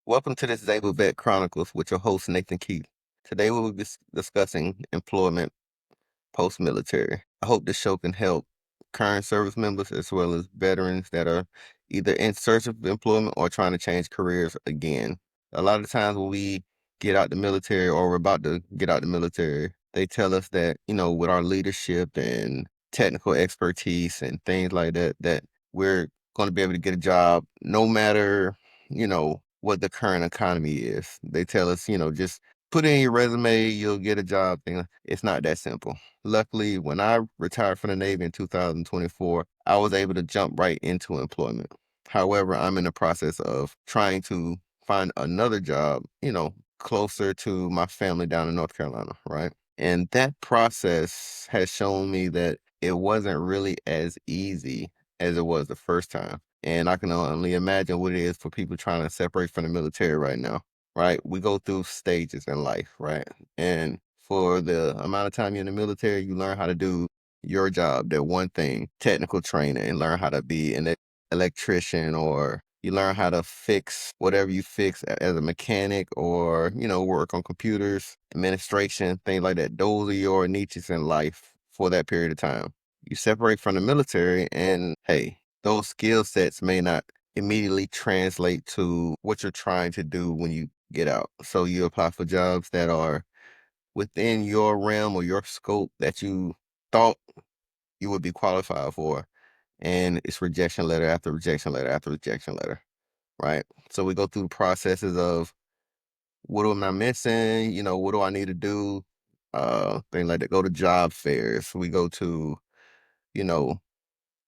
Welcome to this Zabel Vet Chronicles with your host, Nathan Keith. Today we will be discussing employment post-military. I hope this show can help current service members as well as veterans that are either in search of employment or trying to change careers again. A lot of times when we get out the military or we're about to get out the military, they tell us that, with our leadership and technical expertise and things like that, that we're going to be able to get a job no matter, what the current economy is. They tell us, just put in your resume, you'll get a job. It's not that simple. Luckily, when I retired from the Navy in 2024, I was able to jump right into employment. However, I'm in the process of trying to find another job, closer to my family down in North Carolina, right? And that process has shown me that it wasn't really as easy as it was the first time. And I can only imagine what it is for people trying to separate from the military right now, right? We go through stages in life, right? And for the amount of time you're in the military, you learn how to do your job, that one thing, technical training, and learn how to be an electrician, or you learn how to fix whatever you fix as a mechanic, or, work on computers, administration, things like that. Those are your niches in life for that period of time. You separate from the military and hey, those skill sets may not immediately translate to what you're trying to do when you get out. So you apply for jobs that are within your realm or your scope that you thought you would be qualified for. And it's rejection letter after rejection letter after rejection letter, right? So we go through the processes of what am I missing? What do I need to do? Things like that. Go to job fairs. We go to, you know,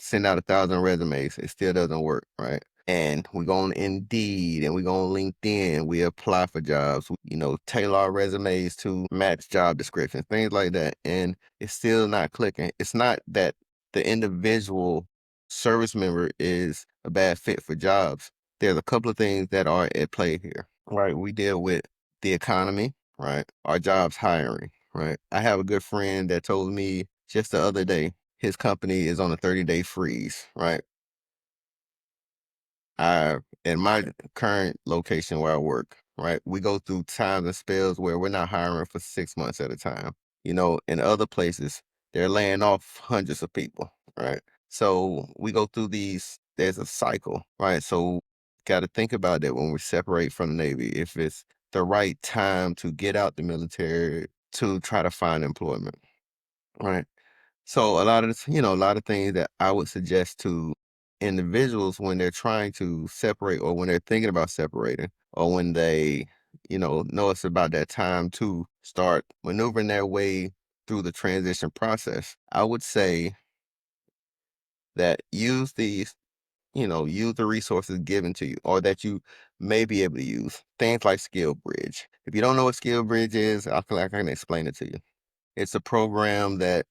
send out 1,000 resumes. It still doesn't work, right? And we go on Indeed and we go on LinkedIn. We apply for jobs, tailor our resumes to match job descriptions, things like that. And it's still not clicking. It's not that the individual service member is a bad fit for jobs. There's a couple of things that are at play here, right? We deal with the economy, right? Our jobs hiring, right? I have a good friend that told me just the other day, his company is on a 30-day freeze, right? In my current location where I work, right, we go through times and spells where we're not hiring for 6 months at a time. In other places, they're laying off hundreds of people, right? So we go through there's a cycle, right? So got to think about that when we separate from the Navy, if it's the right time to get out the military to try to find employment, right? So a lot of things that I would suggest to individuals when they're trying to separate or when they're thinking about separating or when they, know it's about that time to start maneuvering their way through the transition process. I would say that use the resources given to you or that you may be able to use. Things like SkillBridge. If you don't know what SkillBridge is, I can explain it to you. It's a program that,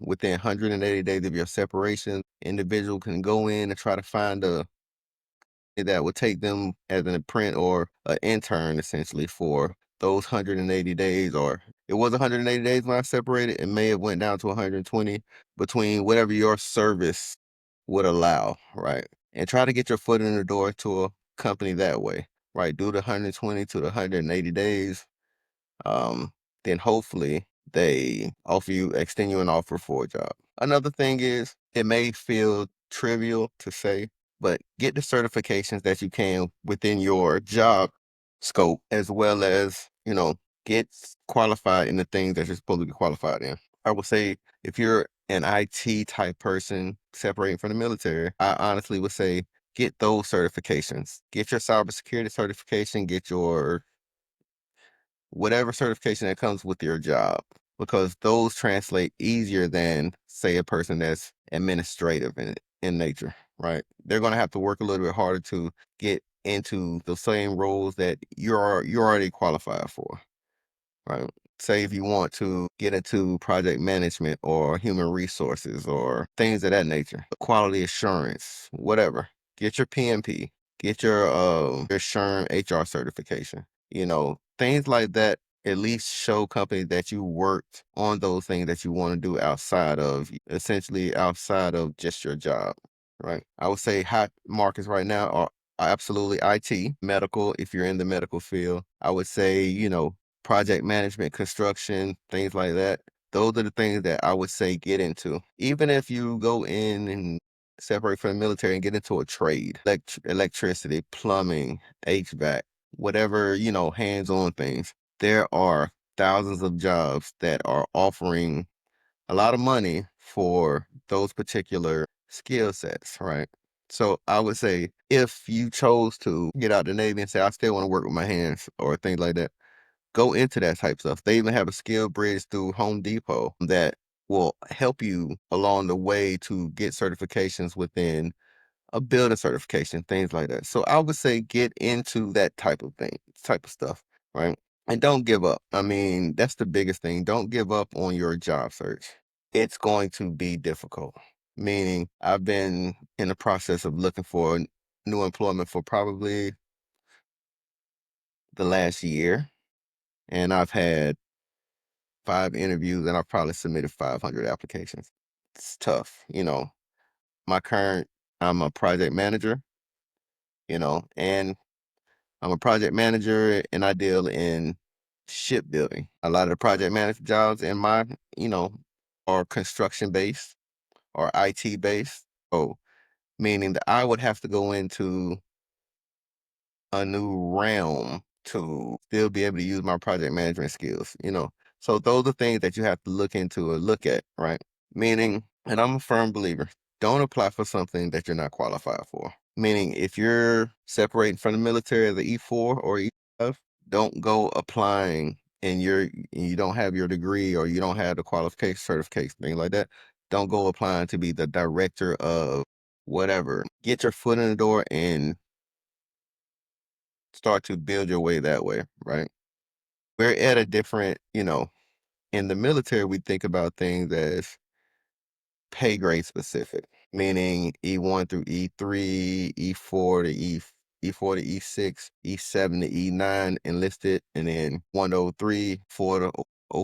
within 180 days of your separation, individual can go in and try to find a that would take them as an apprentice or an intern essentially for those 180 days, or it was 180 days when I separated. It may have went down to 120 between whatever your service would allow, right? And try to get your foot in the door to a company that way, right? Do the 120 to the 180 days, um, then hopefully they extend you an offer for a job. Another thing is, it may feel trivial to say, but get the certifications that you can within your job scope, as well as, get qualified in the things that you're supposed to be qualified in. I would say if you're an IT type person separating from the military, I honestly would say get those certifications. Get your cybersecurity certification, get your whatever certification that comes with your job, because those translate easier than, say, a person that's administrative in nature, right? They're going to have to work a little bit harder to get into the same roles that you're already qualified for, right? Say if you want to get into project management or human resources or things of that nature, quality assurance, whatever, get your PMP, get your SHRM HR certification. Things like that at least show companies that you worked on those things that you want to do essentially outside of just your job, right? I would say hot markets right now are Absolutely IT, medical, if you're in the medical field. I would say, project management, construction, things like that. Those are the things that I would say get into. Even if you go in and separate from the military and get into a trade, electricity, plumbing, HVAC, whatever, hands-on things. There are thousands of jobs that are offering a lot of money for those particular skill sets, right? So I would say if you chose to get out the Navy and say, I still want to work with my hands or things like that, go into that type stuff. They even have a SkillBridge through Home Depot that will help you along the way to get certifications within a builder certification, things like that. So I would say get into that type of thing, type of stuff, right? And don't give up. I mean, that's the biggest thing. Don't give up on your job search. It's going to be difficult. Meaning, I've been in the process of looking for new employment for probably the last year, and I've had 5 interviews, and I've probably submitted 500 applications. It's tough, My current, I'm a project manager, and I'm a project manager and I deal in shipbuilding. A lot of the project manager jobs in my, you know, are construction based or IT based. Oh, meaning that I would have to go into a new realm to still be able to use my project management skills. So those are things that you have to look into or look at, right? Meaning, and I'm a firm believer, don't apply for something that you're not qualified for. Meaning, if you're separating from the military as an E4 or E5, don't go applying and you don't have your degree or you don't have the qualification, certification, thing like that. Don't go applying to be the director of whatever. Get your foot in the door and start to build your way that way, right? We're at a different, in the military, we think about things as pay grade specific, meaning E1 through E3, E4 to E4 to E6, E7 to E9 enlisted, and then 1 to 03, 4 to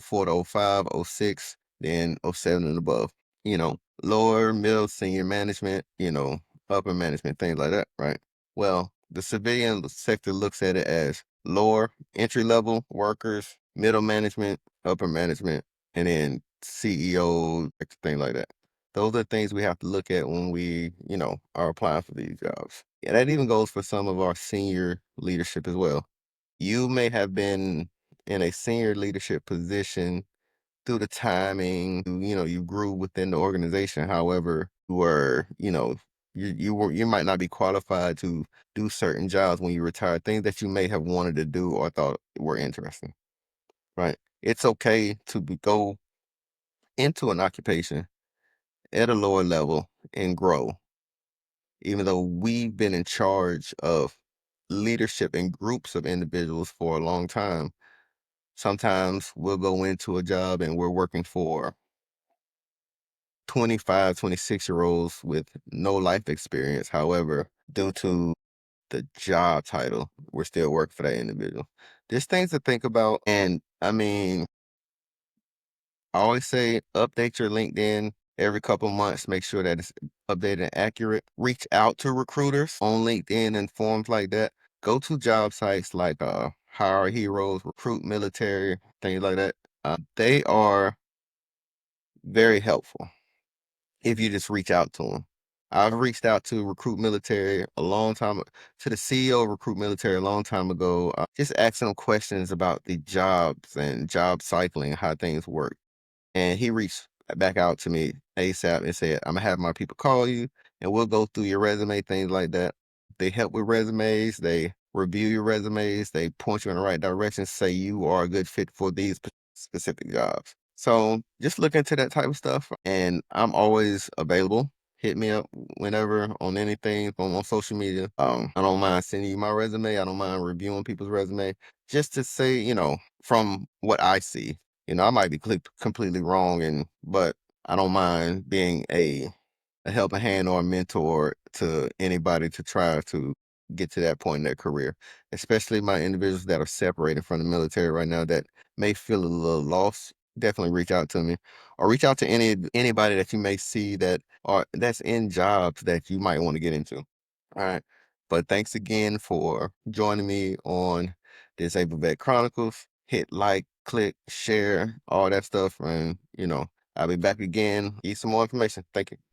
04 to 05, 06, then 07 and above. Lower, middle, senior management, upper management, things like that, right? Well, the civilian sector looks at it as lower, entry level workers, middle management, upper management, and then CEO, things like that. Those are things we have to look at when we, are applying for these jobs. Yeah, that even goes for some of our senior leadership as well. You may have been in a senior leadership position through the timing, you grew within the organization. However, you might not be qualified to do certain jobs when you retire, things that you may have wanted to do or thought were interesting, right? It's okay to go into an occupation at a lower level and grow, even though we've been in charge of leadership in groups of individuals for a long time. Sometimes we'll go into a job and we're working for 25, 26-year-olds with no life experience. However, due to the job title, we're still working for that individual. There's things to think about. And I mean, I always say update your LinkedIn every couple months. Make sure that it's updated and accurate. Reach out to recruiters on LinkedIn and forums like that. Go to job sites like Hire Heroes, Recruit Military, things like that. They are very helpful if you just reach out to them. I've reached out to Recruit Military a long time, to the CEO of Recruit Military a long time ago, just asking them questions about the jobs and job cycling, how things work. And he reached back out to me ASAP and said, I'm gonna have my people call you and we'll go through your resume, things like that. They help with resumes, they review your resumes, they point you in the right direction, say you are a good fit for these specific jobs. So just look into that type of stuff. And I'm always available. Hit me up whenever on anything on social media. I don't mind sending you my resume. I don't mind reviewing people's resume just to say, from what I see. I might be completely wrong, but I don't mind being a helping hand or a mentor to anybody to try to get to that point in their career, especially my individuals that are separated from the military right now that may feel a little lost. Definitely reach out to me or reach out to anybody that you may see that's in jobs that you might want to get into. All right. But thanks again for joining me on Disabled Vet Chronicles. Hit like, click, share, all that stuff. And, I'll be back again. Get some more information. Thank you.